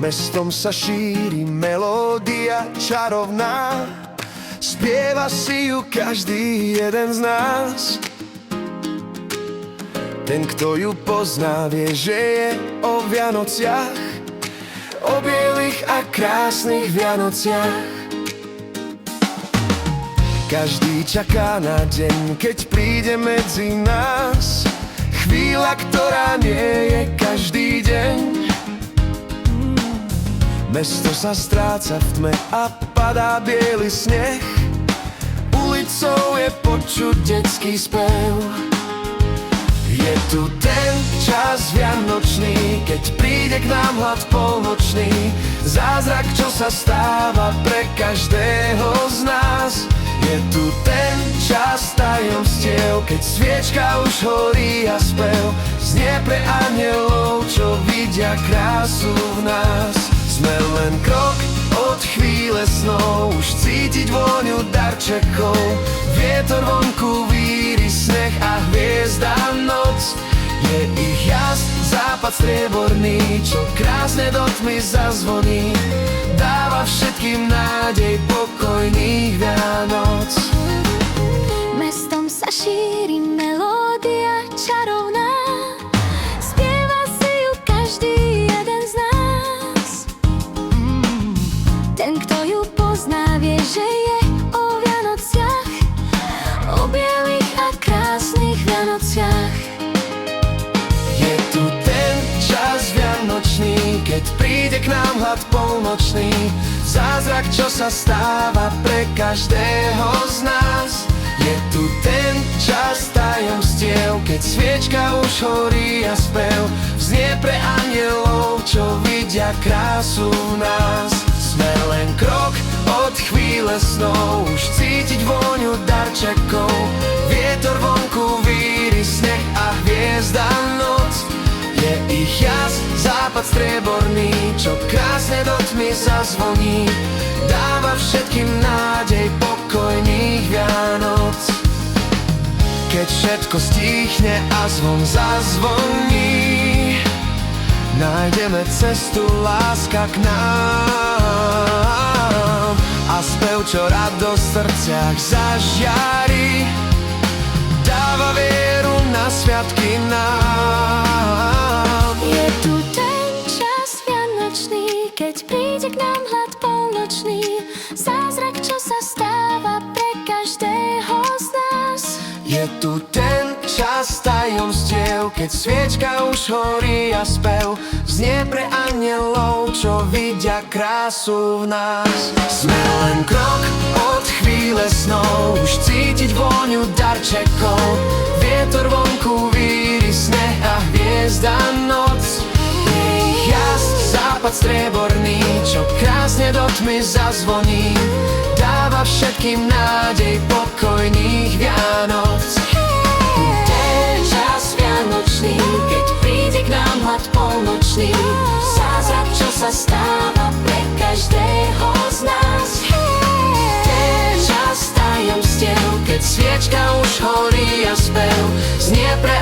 Mestom sa šíri melódia čarovná, spieva si ju každý jeden z nás. Ten, kto ju pozná, vie, že je o Vianociach, o bielých a krásnych Vianociach. Každý čaká na deň, keď príde medzi nás, chvíľa, ktorá nie je každý deň. Mesto sa stráca v tme a padá biely sneh, ulicou je počuť detský spev. Je tu ten čas vianočný, keď príde k nám hlad polnočný, zázrak, čo sa stáva pre každého z nás. Je tu ten čas tajomstiev, keď sviečka už horí a spev znie pre anielov, čo vidia krásu v nás. Sme len krok od chvíle snov, už cítiť vôňu darčekov, vietor vonku víri, sneh a hviezda noc. Je ich jas, západ strieborný, čo krásne do tmy zazvoní, dáva všetkým nádej pokojných Vianoc. Mestom sa šíri melódia čarovná, spieva si ju každý jeden z nás. Ten, kto ju pozná, vie, že je o Vianociach, o bielých a krásnych Vianociach. Je tu ten čas vianočný, keď príde k nám hlad polnočný, zázrak, čo sa stáva pre každého z nás. Je tu ten čas tajomstiev, keď sviečka už horí a spev znie pre anielov, čo vidia krásu v nás. Sme len krok od chvíle snov, už cítiť vôňu darčekov, vietor vonku víri, sneh a hviezda noc. Je ich jas, západ strieborný, čo krásne do tmy zazvoní, dáva všetkým nádej pokojných Vianoc. Keď všetko stíchne a zvon zazvoní, nájdeme cestu, láska k nám, a spev, čo radosť v srdciach zažiari, dáva vieru na sviatky nám. Je tu ten čas vianočný, keď príde k nám hlad polnočný, zázrak, čo sa stáva pre každého z nás. Je tu ten čas tajomstiev, keď sviečka už horí a spev znie pre anielov, čo vidia krásu v nás. Sme len krok od chvíle snov, už cítiť vôňu darčekov, vietor vonku víri, sneh a hviezda noc. Je ich jas, západ strieborný, čo krásne do tmy zazvoní, dáva všetkým nádej pokojných Vianoc. Ten čas vianočný, keď príde k nám hlad polnočný, zázrak, čo sa stáva pre každého z nás. Ten čas tajomstiev, keď sviečka už horí a spev znie pre